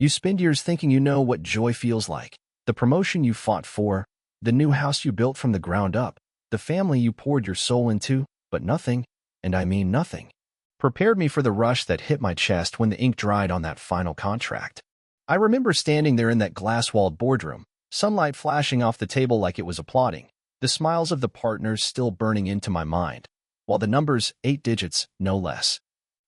You spend years thinking you know what joy feels like, the promotion you fought for, the new house you built from the ground up, the family you poured your soul into, but nothing, and I mean nothing, prepared me for the rush that hit my chest when the ink dried on that final contract. I remember standing there in that glass-walled boardroom, sunlight flashing off the table like it was applauding, the smiles of the partners still burning into my mind, while the numbers, 8 digits, no less,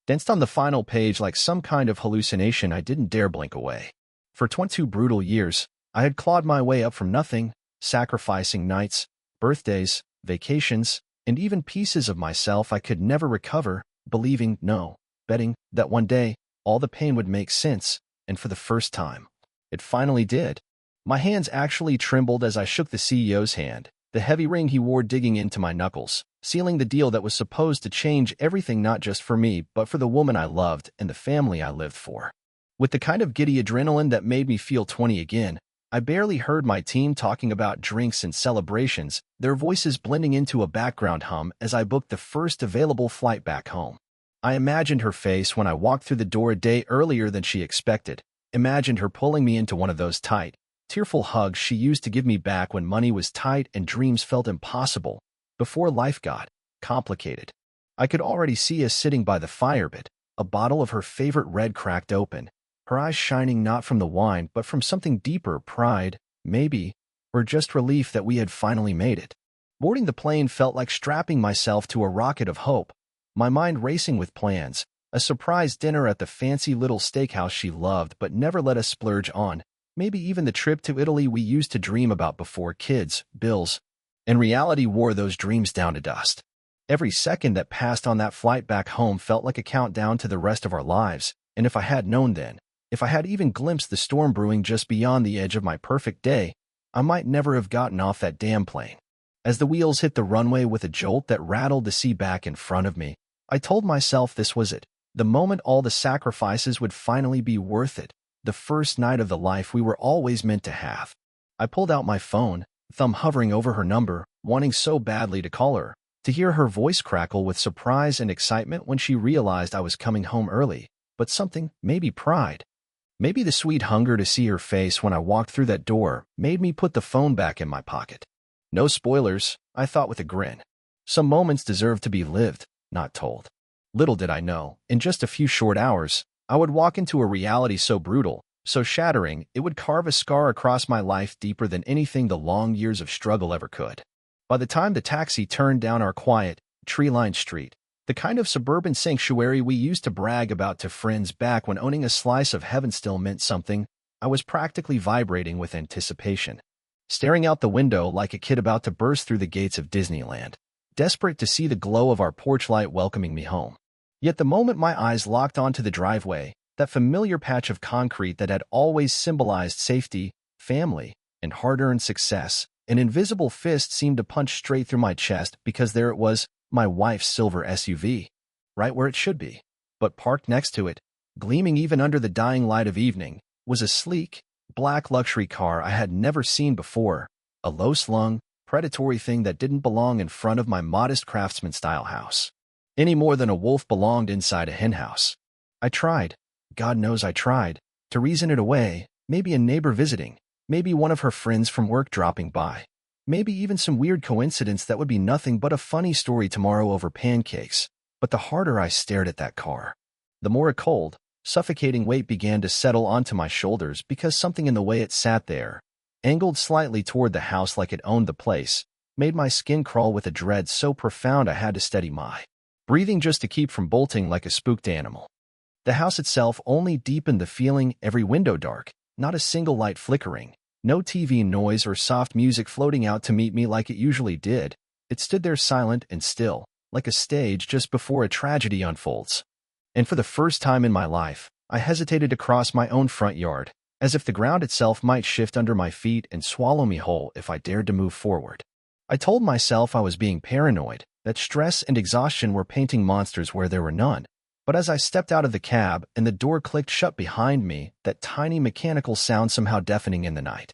danced on the final page like some kind of hallucination I didn't dare blink away. For 22 brutal years, I had clawed my way up from nothing, sacrificing nights, birthdays, vacations, and even pieces of myself I could never recover, believing, no, betting, that one day, all the pain would make sense, and for the first time, it finally did. My hands actually trembled as I shook the CEO's hand, the heavy ring he wore digging into my knuckles, sealing the deal that was supposed to change everything not just for me but for the woman I loved and the family I lived for. With the kind of giddy adrenaline that made me feel 20 again, I barely heard my team talking about drinks and celebrations, their voices blending into a background hum as I booked the first available flight back home. I imagined her face when I walked through the door a day earlier than she expected, imagined her pulling me into one of those tight, tearful hugs she used to give me back when money was tight and dreams felt impossible, before life got complicated. I could already see us sitting by the fire pit, a bottle of her favorite red cracked open, her eyes shining not from the wine but from something deeper, pride, maybe, or just relief that we had finally made it. Boarding the plane felt like strapping myself to a rocket of hope, my mind racing with plans, a surprise dinner at the fancy little steakhouse she loved but never let us splurge on, maybe even the trip to Italy we used to dream about before kids, bills, and reality wore those dreams down to dust. Every second that passed on that flight back home felt like a countdown to the rest of our lives, and if I had known then, if I had even glimpsed the storm brewing just beyond the edge of my perfect day, I might never have gotten off that damn plane. As the wheels hit the runway with a jolt that rattled the sea back in front of me, I told myself this was it, the moment all the sacrifices would finally be worth it, the first night of the life we were always meant to have. I pulled out my phone, thumb hovering over her number, wanting so badly to call her, to hear her voice crackle with surprise and excitement when she realized I was coming home early, but something, maybe pride, maybe the sweet hunger to see her face when I walked through that door, made me put the phone back in my pocket. No spoilers, I thought with a grin. Some moments deserve to be lived, not told. Little did I know, in just a few short hours, I would walk into a reality so brutal, so shattering, it would carve a scar across my life deeper than anything the long years of struggle ever could. By the time the taxi turned down our quiet, tree-lined street, the kind of suburban sanctuary we used to brag about to friends back when owning a slice of heaven still meant something, I was practically vibrating with anticipation. Staring out the window like a kid about to burst through the gates of Disneyland, desperate to see the glow of our porch light welcoming me home. Yet the moment my eyes locked onto the driveway, that familiar patch of concrete that had always symbolized safety, family, and hard-earned success, an invisible fist seemed to punch straight through my chest because there it was, my wife's silver SUV, right where it should be. But parked next to it, gleaming even under the dying light of evening, was a sleek, black luxury car I had never seen before, a low-slung, predatory thing that didn't belong in front of my modest craftsman-style house, any more than a wolf belonged inside a henhouse. I tried, God knows I tried, to reason it away, maybe a neighbor visiting, maybe one of her friends from work dropping by, maybe even some weird coincidence that would be nothing but a funny story tomorrow over pancakes. But the harder I stared at that car, the more a cold, suffocating weight began to settle onto my shoulders because something in the way it sat there, angled slightly toward the house like it owned the place, made my skin crawl with a dread so profound I had to steady my breathing just to keep from bolting like a spooked animal. The house itself only deepened the feeling, every window dark, not a single light flickering, no TV noise or soft music floating out to meet me like it usually did. It stood there silent and still, like a stage just before a tragedy unfolds. And for the first time in my life, I hesitated to cross my own front yard, as if the ground itself might shift under my feet and swallow me whole if I dared to move forward. I told myself I was being paranoid, that stress and exhaustion were painting monsters where there were none. But as I stepped out of the cab and the door clicked shut behind me, that tiny mechanical sound somehow deafening in the night,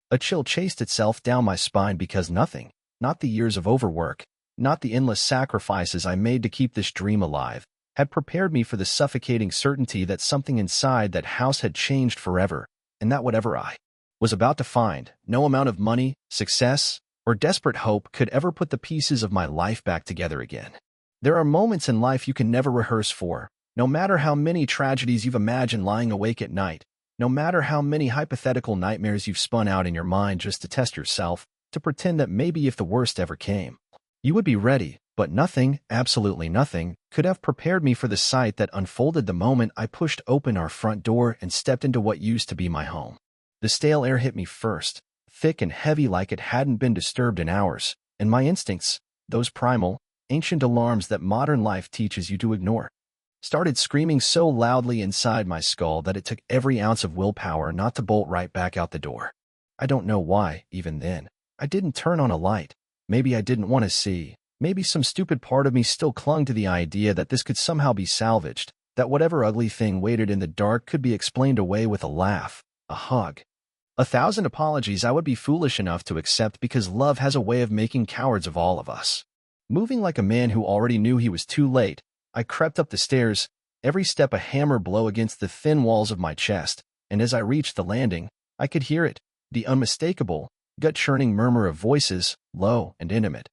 a chill chased itself down my spine because nothing, not the years of overwork, not the endless sacrifices I made to keep this dream alive, had prepared me for the suffocating certainty that something inside that house had changed forever, and that whatever I was about to find, no amount of money, success, or desperate hope could ever put the pieces of my life back together again. There are moments in life you can never rehearse for, no matter how many tragedies you've imagined lying awake at night, no matter how many hypothetical nightmares you've spun out in your mind just to test yourself, to pretend that maybe if the worst ever came, you would be ready, but nothing, absolutely nothing, could have prepared me for the sight that unfolded the moment I pushed open our front door and stepped into what used to be my home. The stale air hit me first, thick and heavy like it hadn't been disturbed in hours, and my instincts, those primal, ancient alarms that modern life teaches you to ignore, started screaming so loudly inside my skull that it took every ounce of willpower not to bolt right back out the door. I don't know why, even then, I didn't turn on a light. Maybe I didn't want to see. Maybe some stupid part of me still clung to the idea that this could somehow be salvaged, that whatever ugly thing waited in the dark could be explained away with a laugh, a hug. 1,000 apologies I would be foolish enough to accept because love has a way of making cowards of all of us. Moving like a man who already knew he was too late, I crept up the stairs, every step a hammer blow against the thin walls of my chest, and as I reached the landing, I could hear it, the unmistakable, gut-churning murmur of voices, low and intimate,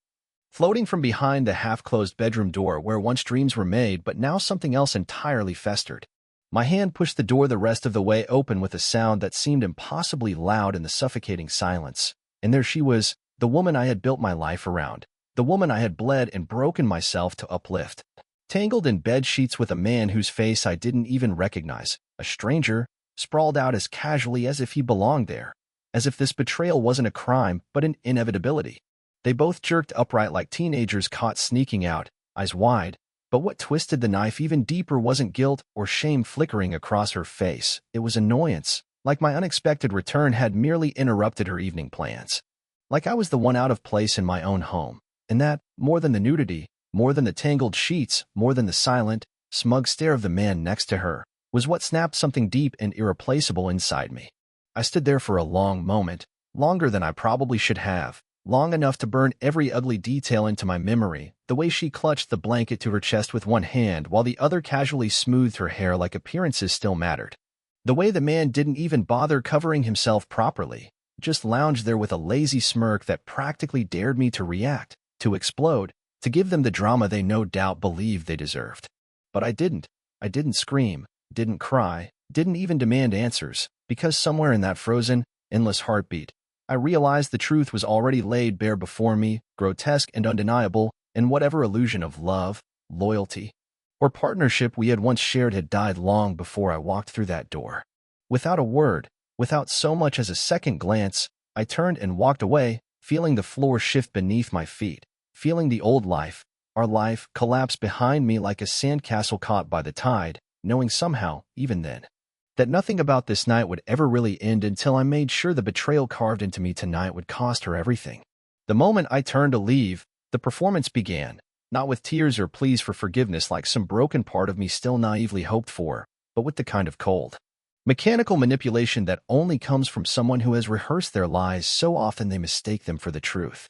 floating from behind the half-closed bedroom door where once dreams were made but now something else entirely festered. My hand pushed the door the rest of the way open with a sound that seemed impossibly loud in the suffocating silence, and there she was, the woman I had built my life around, the woman I had bled and broken myself to uplift, tangled in bed sheets with a man whose face I didn't even recognize, a stranger, sprawled out as casually as if he belonged there, as if this betrayal wasn't a crime but an inevitability. They both jerked upright like teenagers caught sneaking out, eyes wide, but what twisted the knife even deeper wasn't guilt or shame flickering across her face. It was annoyance, like my unexpected return had merely interrupted her evening plans. Like I was the one out of place in my own home, and that, more than the nudity, more than the tangled sheets, more than the silent, smug stare of the man next to her, was what snapped something deep and irreplaceable inside me. I stood there for a long moment, longer than I probably should have, long enough to burn every ugly detail into my memory, the way she clutched the blanket to her chest with one hand while the other casually smoothed her hair like appearances still mattered. The way the man didn't even bother covering himself properly, just lounged there with a lazy smirk that practically dared me to react, to explode, to give them the drama they no doubt believed they deserved. But I didn't. I didn't scream, didn't cry, didn't even demand answers, because somewhere in that frozen, endless heartbeat, I realized the truth was already laid bare before me, grotesque and undeniable, and whatever illusion of love, loyalty, or partnership we had once shared had died long before I walked through that door. Without a word, without so much as a second glance, I turned and walked away, feeling the floor shift beneath my feet, feeling the old life, our life, collapse behind me like a sandcastle caught by the tide, knowing somehow, even then, that nothing about this night would ever really end until I made sure the betrayal carved into me tonight would cost her everything. The moment I turned to leave, the performance began, not with tears or pleas for forgiveness like some broken part of me still naively hoped for, but with the kind of cold, mechanical manipulation that only comes from someone who has rehearsed their lies so often they mistake them for the truth.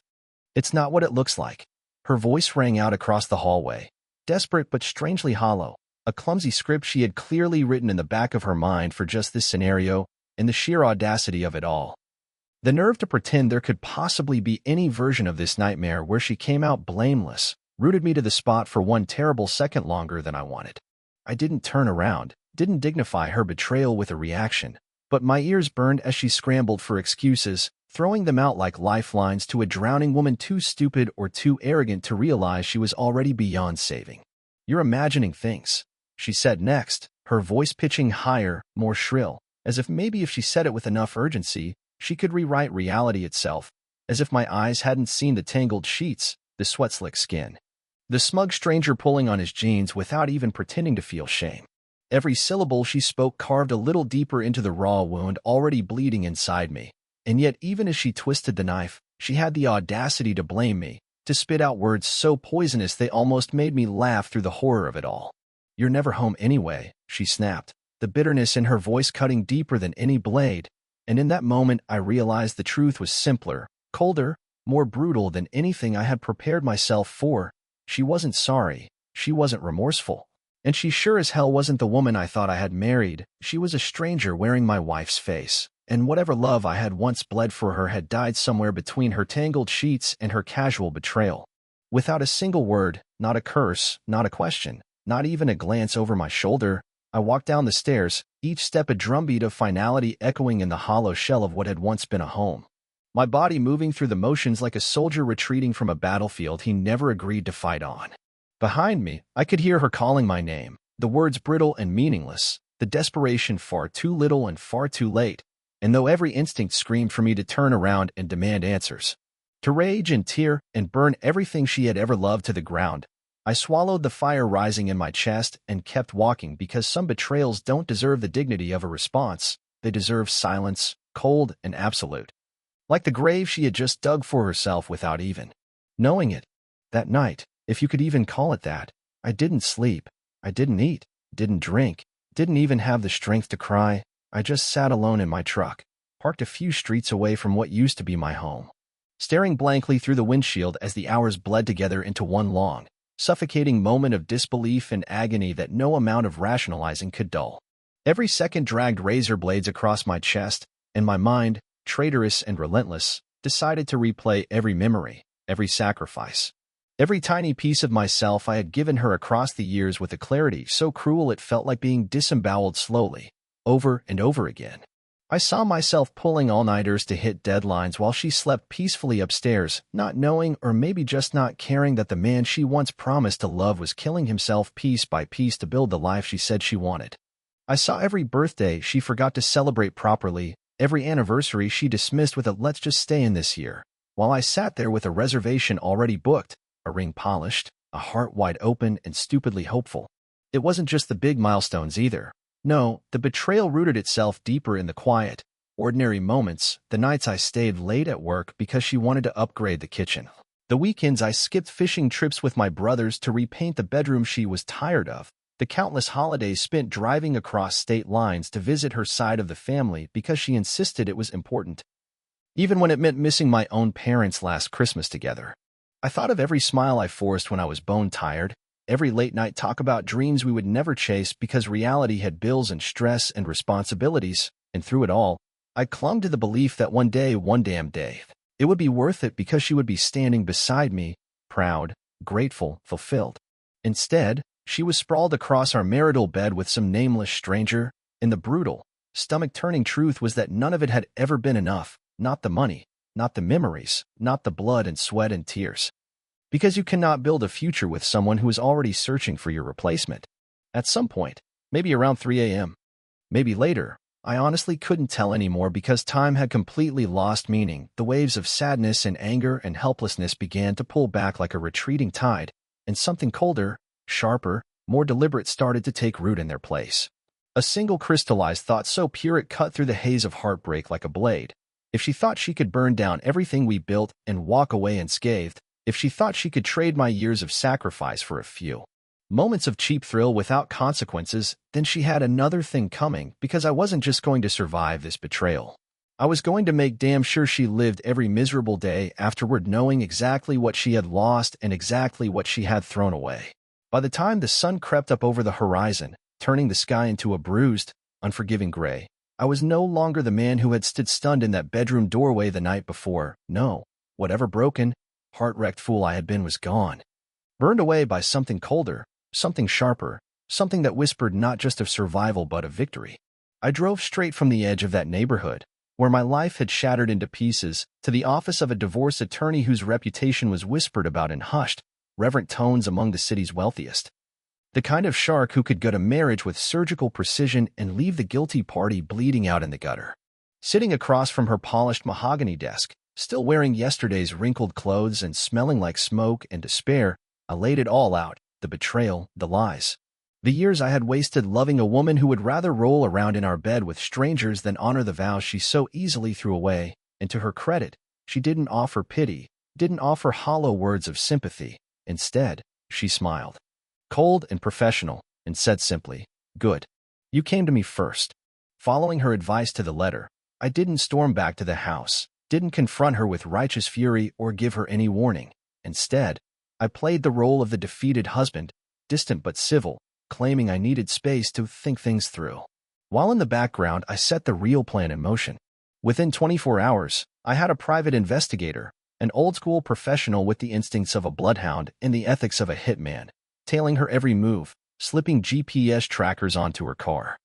It's not what it looks like. Her voice rang out across the hallway, desperate but strangely hollow, a clumsy script she had clearly written in the back of her mind for just this scenario, and the sheer audacity of it all. The nerve to pretend there could possibly be any version of this nightmare where she came out blameless, rooted me to the spot for one terrible second longer than I wanted. I didn't turn around, didn't dignify her betrayal with a reaction, but my ears burned as she scrambled for excuses, throwing them out like lifelines to a drowning woman too stupid or too arrogant to realize she was already beyond saving. "You're imagining things," she said next, her voice pitching higher, more shrill, as if maybe if she said it with enough urgency, she could rewrite reality itself, as if my eyes hadn't seen the tangled sheets, the sweat-slick skin, the smug stranger pulling on his jeans without even pretending to feel shame. Every syllable she spoke carved a little deeper into the raw wound already bleeding inside me, and yet even as she twisted the knife, she had the audacity to blame me, to spit out words so poisonous they almost made me laugh through the horror of it all. "You're never home anyway," she snapped, the bitterness in her voice cutting deeper than any blade, and in that moment I realized the truth was simpler, colder, more brutal than anything I had prepared myself for. She wasn't sorry, she wasn't remorseful. And she sure as hell wasn't the woman I thought I had married. She was a stranger wearing my wife's face, and whatever love I had once bled for her had died somewhere between her tangled sheets and her casual betrayal. Without a single word, not a curse, not a question, not even a glance over my shoulder, I walked down the stairs, each step a drumbeat of finality echoing in the hollow shell of what had once been a home. My body moving through the motions like a soldier retreating from a battlefield he never agreed to fight on. Behind me, I could hear her calling my name, the words brittle and meaningless, the desperation far too little and far too late, and though every instinct screamed for me to turn around and demand answers, to rage and tear and burn everything she had ever loved to the ground, I swallowed the fire rising in my chest and kept walking because some betrayals don't deserve the dignity of a response. They deserve silence, cold and absolute. Like the grave she had just dug for herself without even knowing it. That night, if you could even call it that, I didn't sleep, I didn't eat, didn't drink, didn't even have the strength to cry. I just sat alone in my truck, parked a few streets away from what used to be my home, staring blankly through the windshield as the hours bled together into one long, suffocating moment of disbelief and agony that no amount of rationalizing could dull. Every second dragged razor blades across my chest, and my mind, traitorous and relentless, decided to replay every memory, every sacrifice, every tiny piece of myself I had given her across the years with a clarity so cruel it felt like being disemboweled slowly, over and over again. I saw myself pulling all-nighters to hit deadlines while she slept peacefully upstairs, not knowing or maybe just not caring that the man she once promised to love was killing himself piece by piece to build the life she said she wanted. I saw every birthday she forgot to celebrate properly, every anniversary she dismissed with a "let's just stay in this year," while I sat there with a reservation already booked, a ring polished, a heart wide open and stupidly hopeful. It wasn't just the big milestones either. No, the betrayal rooted itself deeper in the quiet, ordinary moments, the nights I stayed late at work because she wanted to upgrade the kitchen, the weekends I skipped fishing trips with my brothers to repaint the bedroom she was tired of, the countless holidays spent driving across state lines to visit her side of the family because she insisted it was important, even when it meant missing my own parents last Christmas together. I thought of every smile I forced when I was bone-tired, every late-night talk about dreams we would never chase because reality had bills and stress and responsibilities, and through it all, I clung to the belief that one day, one damn day, it would be worth it because she would be standing beside me, proud, grateful, fulfilled. Instead, she was sprawled across our marital bed with some nameless stranger, and the brutal, stomach-turning truth was that none of it had ever been enough, not the money, not the memories, not the blood and sweat and tears. Because you cannot build a future with someone who is already searching for your replacement. At some point, maybe around 3 a.m., maybe later, I honestly couldn't tell anymore because time had completely lost meaning. The waves of sadness and anger and helplessness began to pull back like a retreating tide, and something colder, sharper, more deliberate started to take root in their place. A single crystallized thought so pure it cut through the haze of heartbreak like a blade. If she thought she could burn down everything we built and walk away unscathed, if she thought she could trade my years of sacrifice for a few moments of cheap thrill without consequences, then she had another thing coming because I wasn't just going to survive this betrayal. I was going to make damn sure she lived every miserable day afterward knowing exactly what she had lost and exactly what she had thrown away. By the time the sun crept up over the horizon, turning the sky into a bruised, unforgiving gray, I was no longer the man who had stood stunned in that bedroom doorway the night before. No, whatever broken, heart-wrecked fool I had been was gone, burned away by something colder, something sharper, something that whispered not just of survival but of victory. I drove straight from the edge of that neighborhood, where my life had shattered into pieces, to the office of a divorce attorney whose reputation was whispered about in hushed, reverent tones among the city's wealthiest. The kind of shark who could gut a marriage with surgical precision and leave the guilty party bleeding out in the gutter. Sitting across from her polished mahogany desk, still wearing yesterday's wrinkled clothes and smelling like smoke and despair, I laid it all out, the betrayal, the lies. The years I had wasted loving a woman who would rather roll around in our bed with strangers than honor the vows she so easily threw away, and to her credit, she didn't offer pity, didn't offer hollow words of sympathy. Instead, she smiled, cold and professional, and said simply, "Good. You came to me first." Following her advice to the letter, I didn't storm back to the house, didn't confront her with righteous fury or give her any warning. Instead, I played the role of the defeated husband, distant but civil, claiming I needed space to think things through. While in the background, I set the real plan in motion. Within 24 hours, I had a private investigator, an old-school professional with the instincts of a bloodhound and the ethics of a hitman, tailing her every move, slipping GPS trackers onto her car,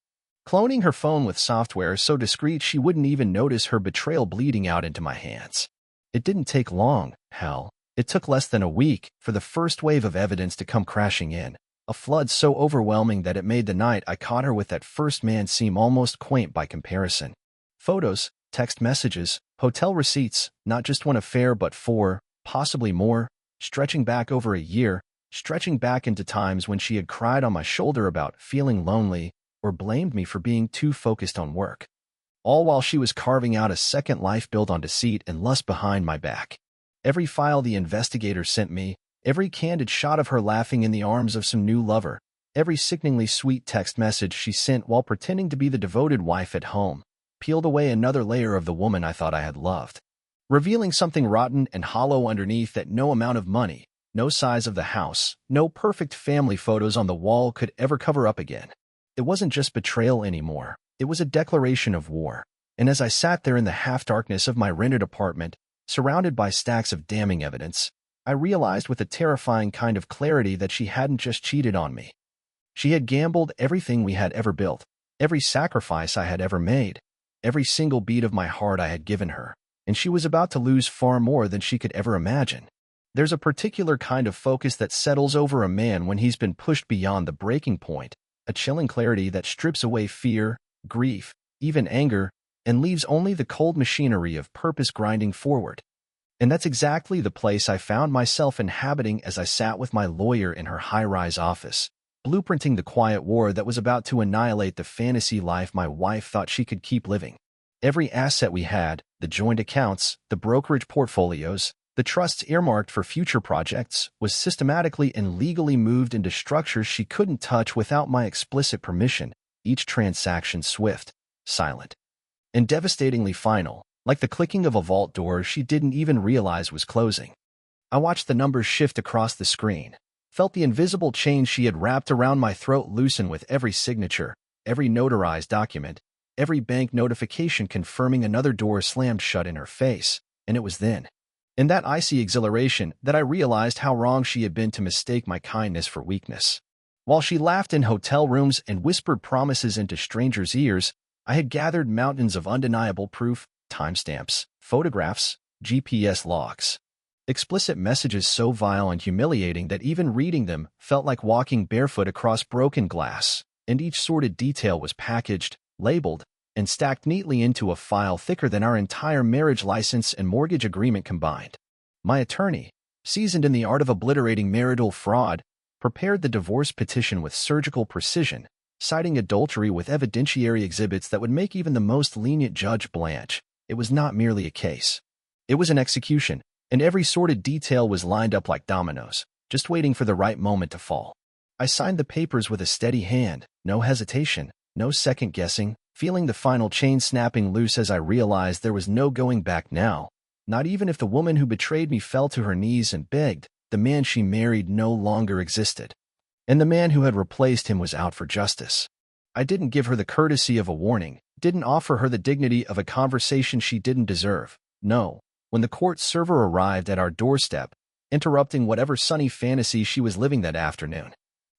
cloning her phone with software so discreet she wouldn't even notice her betrayal bleeding out into my hands. It didn't take long, hell. It took less than a week for the first wave of evidence to come crashing in, a flood so overwhelming that it made the night I caught her with that first man seem almost quaint by comparison. Photos, text messages, hotel receipts, not just one affair but four, possibly more, stretching back over a year, stretching back into times when she had cried on my shoulder about feeling lonely or blamed me for being too focused on work. All while she was carving out a second life built on deceit and lust behind my back. Every file the investigator sent me, every candid shot of her laughing in the arms of some new lover, every sickeningly sweet text message she sent while pretending to be the devoted wife at home, peeled away another layer of the woman I thought I had loved, revealing something rotten and hollow underneath that no amount of money, no size of the house, no perfect family photos on the wall could ever cover up again. It wasn't just betrayal anymore. It was a declaration of war. And as I sat there in the half-darkness of my rented apartment, surrounded by stacks of damning evidence, I realized with a terrifying kind of clarity that she hadn't just cheated on me. She had gambled everything we had ever built, every sacrifice I had ever made, every single beat of my heart I had given her, and she was about to lose far more than she could ever imagine. There's a particular kind of focus that settles over a man when he's been pushed beyond the breaking point, a chilling clarity that strips away fear, grief, even anger, and leaves only the cold machinery of purpose grinding forward. And that's exactly the place I found myself inhabiting as I sat with my lawyer in her high-rise office, blueprinting the quiet war that was about to annihilate the fantasy life my wife thought she could keep living. Every asset we had, the joint accounts, the brokerage portfolios, the trusts earmarked for future projects, was systematically and legally moved into structures she couldn't touch without my explicit permission, each transaction swift, silent, and devastatingly final, like the clicking of a vault door she didn't even realize was closing. I watched the numbers shift across the screen, felt the invisible chain she had wrapped around my throat loosen with every signature, every notarized document, every bank notification confirming another door slammed shut in her face, and it was then, in that icy exhilaration, that I realized how wrong she had been to mistake my kindness for weakness. While she laughed in hotel rooms and whispered promises into strangers' ears, I had gathered mountains of undeniable proof, timestamps, photographs, GPS logs, explicit messages so vile and humiliating that even reading them felt like walking barefoot across broken glass, and each sordid detail was packaged, labeled, and stacked neatly into a file thicker than our entire marriage license and mortgage agreement combined. My attorney, seasoned in the art of obliterating marital fraud, prepared the divorce petition with surgical precision, citing adultery with evidentiary exhibits that would make even the most lenient judge blanch. It was not merely a case. It was an execution, and every sordid detail was lined up like dominoes, just waiting for the right moment to fall. I signed the papers with a steady hand, no hesitation, no second-guessing, feeling the final chain snapping loose as I realized there was no going back now, not even if the woman who betrayed me fell to her knees and begged. The man she married no longer existed, and the man who had replaced him was out for justice. I didn't give her the courtesy of a warning, didn't offer her the dignity of a conversation she didn't deserve. No, when the court server arrived at our doorstep, interrupting whatever sunny fantasy she was living that afternoon,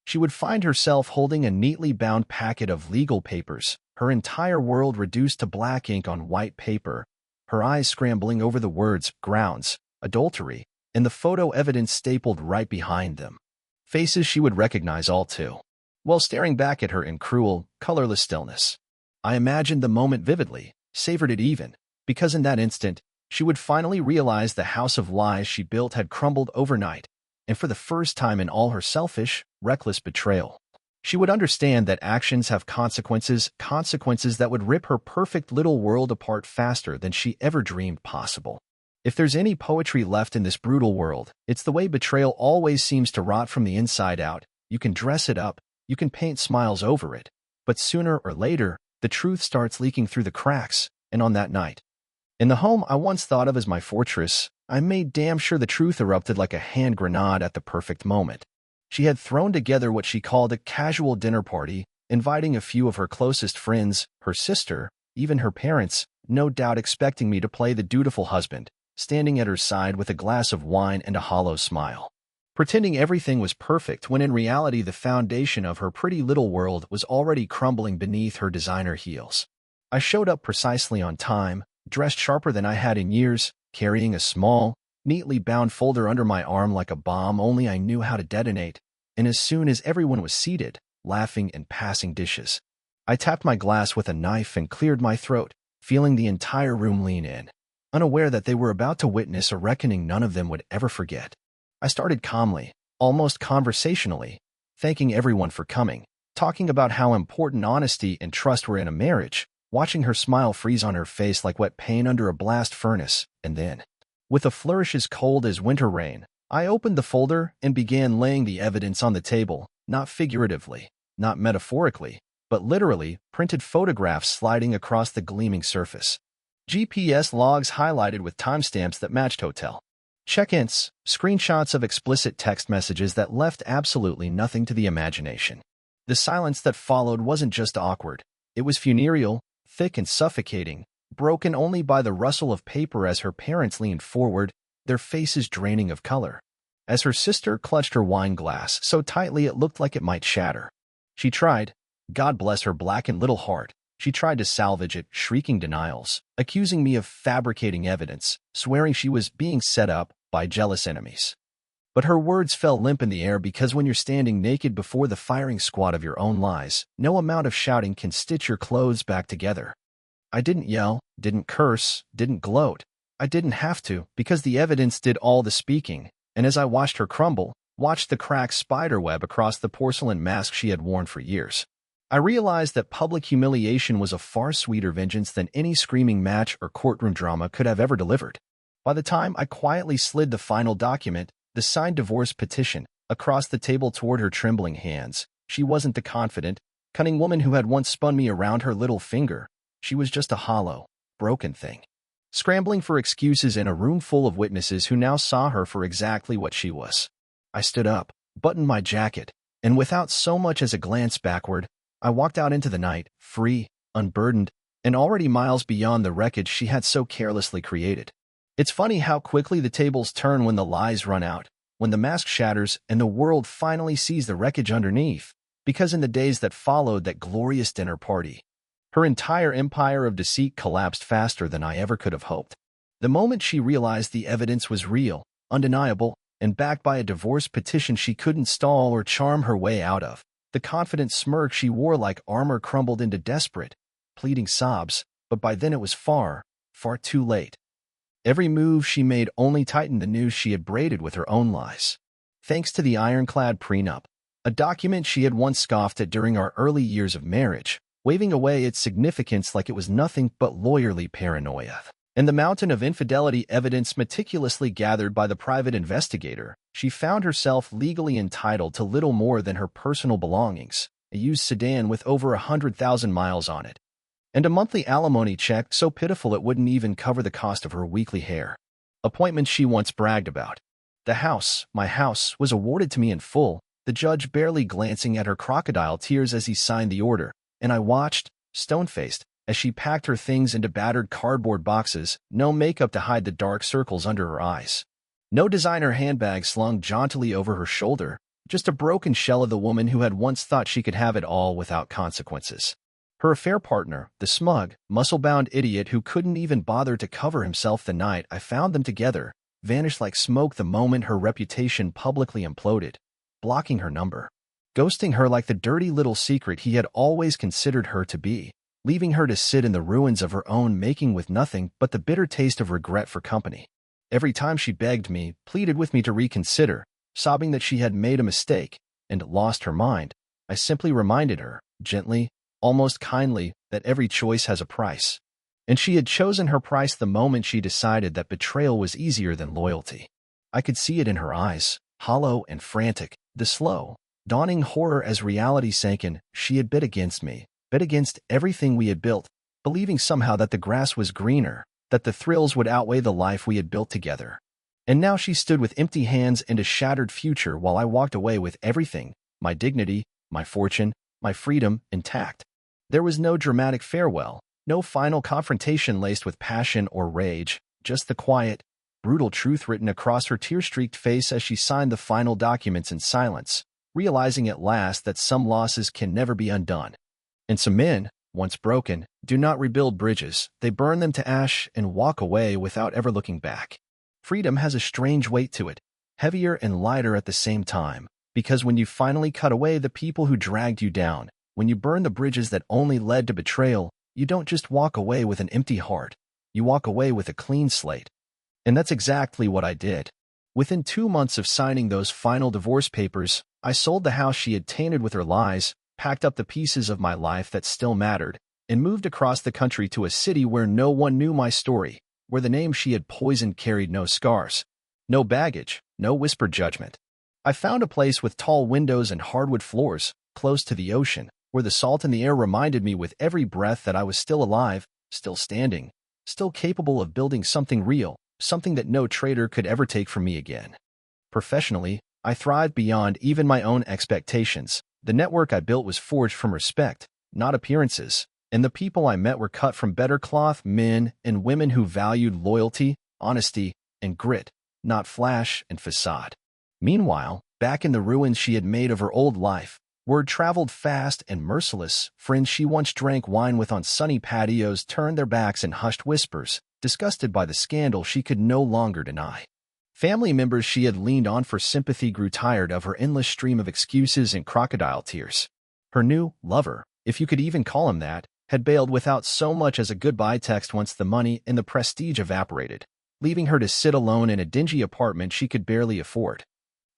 she would find herself holding a neatly bound packet of legal papers, her entire world reduced to black ink on white paper, her eyes scrambling over the words grounds, adultery, and the photo evidence stapled right behind them. Faces she would recognize all too well staring back at her in cruel, colorless stillness. I imagined the moment vividly, savored it even, because in that instant, she would finally realize the house of lies she built had crumbled overnight, and for the first time in all her selfish, reckless betrayal, she would understand that actions have consequences that would rip her perfect little world apart faster than she ever dreamed possible. If there's any poetry left in this brutal world, it's the way betrayal always seems to rot from the inside out. You can dress it up, you can paint smiles over it, but sooner or later, the truth starts leaking through the cracks, and on that night, in the home I once thought of as my fortress, I made damn sure the truth erupted like a hand grenade at the perfect moment. She had thrown together what she called a casual dinner party, inviting a few of her closest friends, her sister, even her parents, no doubt expecting me to play the dutiful husband, standing at her side with a glass of wine and a hollow smile. Pretending everything was perfect when in reality the foundation of her pretty little world was already crumbling beneath her designer heels. I showed up precisely on time, dressed sharper than I had in years, carrying a small, neatly bound folder under my arm like a bomb only I knew how to detonate, and as soon as everyone was seated, laughing and passing dishes, I tapped my glass with a knife and cleared my throat, feeling the entire room lean in, unaware that they were about to witness a reckoning none of them would ever forget. I started calmly, almost conversationally, thanking everyone for coming, talking about how important honesty and trust were in a marriage, watching her smile freeze on her face like wet paint under a blast furnace, and then, with a flourish as cold as winter rain, I opened the folder and began laying the evidence on the table, not figuratively, not metaphorically, but literally, printed photographs sliding across the gleaming surface. GPS logs highlighted with timestamps that matched hotel check-ins, screenshots of explicit text messages that left absolutely nothing to the imagination. The silence that followed wasn't just awkward. It was funereal, thick and suffocating, broken only by the rustle of paper as her parents leaned forward, their faces draining of color. As her sister clutched her wine glass so tightly it looked like it might shatter. She tried, God bless her blackened little heart, she tried to salvage it, shrieking denials, accusing me of fabricating evidence, swearing she was being set up by jealous enemies. But her words fell limp in the air because when you're standing naked before the firing squad of your own lies, no amount of shouting can stitch your clothes back together. I didn't yell, didn't curse, didn't gloat. I didn't have to, because the evidence did all the speaking, and as I watched her crumble, watched the cracked spiderweb across the porcelain mask she had worn for years, I realized that public humiliation was a far sweeter vengeance than any screaming match or courtroom drama could have ever delivered. By the time I quietly slid the final document, the signed divorce petition, across the table toward her trembling hands, she wasn't the confident, cunning woman who had once spun me around her little finger. She was just a hollow, broken thing, scrambling for excuses in a room full of witnesses who now saw her for exactly what she was. I stood up, buttoned my jacket, and without so much as a glance backward, I walked out into the night, free, unburdened, and already miles beyond the wreckage she had so carelessly created. It's funny how quickly the tables turn when the lies run out, when the mask shatters and the world finally sees the wreckage underneath, because in the days that followed that glorious dinner party, her entire empire of deceit collapsed faster than I ever could have hoped. The moment she realized the evidence was real, undeniable, and backed by a divorce petition she couldn't stall or charm her way out of, the confident smirk she wore like armor crumbled into desperate, pleading sobs, but by then it was far, far too late. Every move she made only tightened the noose she had braided with her own lies. Thanks to the ironclad prenup, a document she had once scoffed at during our early years of marriage, waving away its significance like it was nothing but lawyerly paranoia, and the mountain of infidelity evidence meticulously gathered by the private investigator, she found herself legally entitled to little more than her personal belongings, a used sedan with over 100,000 miles on it, and a monthly alimony check so pitiful it wouldn't even cover the cost of her weekly hair appointments she once bragged about. The house, my house, was awarded to me in full, the judge barely glancing at her crocodile tears as he signed the order, and I watched, stone-faced, as she packed her things into battered cardboard boxes, no makeup to hide the dark circles under her eyes. No designer handbag slung jauntily over her shoulder, just a broken shell of the woman who had once thought she could have it all without consequences. Her affair partner, the smug, muscle-bound idiot who couldn't even bother to cover himself the night I found them together, vanished like smoke the moment her reputation publicly imploded, blocking her number, ghosting her like the dirty little secret he had always considered her to be, leaving her to sit in the ruins of her own making with nothing but the bitter taste of regret for company. Every time she begged me, pleaded with me to reconsider, sobbing that she had made a mistake and lost her mind, I simply reminded her, gently, almost kindly, that every choice has a price. And she had chosen her price the moment she decided that betrayal was easier than loyalty. I could see it in her eyes, hollow and frantic, the slow, dawning horror as reality sank in. She had bet against me, bet against everything we had built, believing somehow that the grass was greener, that the thrills would outweigh the life we had built together. And now she stood with empty hands and a shattered future while I walked away with everything, my dignity, my fortune, my freedom, intact. There was no dramatic farewell, no final confrontation laced with passion or rage, just the quiet, brutal truth written across her tear-streaked face as she signed the final documents in silence, realizing at last that some losses can never be undone. And some men, once broken, do not rebuild bridges, they burn them to ash and walk away without ever looking back. Freedom has a strange weight to it, heavier and lighter at the same time, because when you finally cut away the people who dragged you down, when you burn the bridges that only led to betrayal, you don't just walk away with an empty heart, you walk away with a clean slate. And that's exactly what I did. Within 2 months of signing those final divorce papers, I sold the house she had tainted with her lies, packed up the pieces of my life that still mattered, and moved across the country to a city where no one knew my story, where the name she had poisoned carried no scars, no baggage, no whispered judgment. I found a place with tall windows and hardwood floors, close to the ocean, where the salt in the air reminded me with every breath that I was still alive, still standing, still capable of building something real, something that no traitor could ever take from me again. Professionally, I thrived beyond even my own expectations. The network I built was forged from respect, not appearances, and the people I met were cut from better cloth, men and women who valued loyalty, honesty, and grit, not flash and facade. Meanwhile, back in the ruins she had made of her old life, word traveled fast and merciless. Friends she once drank wine with on sunny patios turned their backs in hushed whispers, disgusted by the scandal she could no longer deny. Family members she had leaned on for sympathy grew tired of her endless stream of excuses and crocodile tears. Her new lover, if you could even call him that, had bailed without so much as a goodbye text once the money and the prestige evaporated, leaving her to sit alone in a dingy apartment she could barely afford,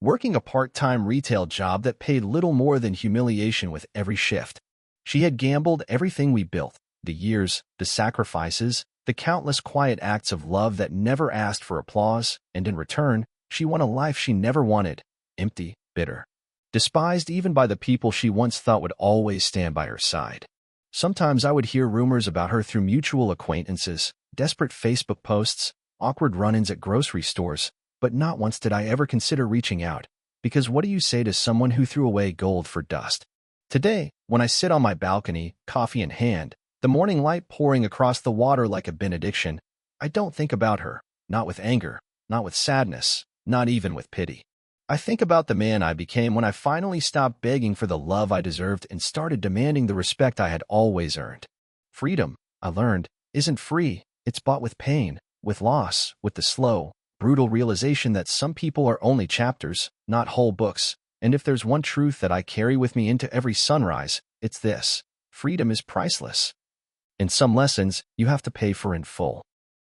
working a part-time retail job that paid little more than humiliation with every shift. She had gambled everything we built, the years, the sacrifices, the countless quiet acts of love that never asked for applause, and in return, she won a life she never wanted, empty, bitter, despised even by the people she once thought would always stand by her side. Sometimes I would hear rumors about her through mutual acquaintances, desperate Facebook posts, awkward run-ins at grocery stores, but not once did I ever consider reaching out, because what do you say to someone who threw away gold for dust? Today, when I sit on my balcony, coffee in hand, the morning light pouring across the water like a benediction, I don't think about her, not with anger, not with sadness, not even with pity. I think about the man I became when I finally stopped begging for the love I deserved and started demanding the respect I had always earned. Freedom, I learned, isn't free, it's bought with pain, with loss, with the slow, brutal realization that some people are only chapters, not whole books, and if there's one truth that I carry with me into every sunrise, it's this: freedom is priceless. And some lessons you have to pay for in full.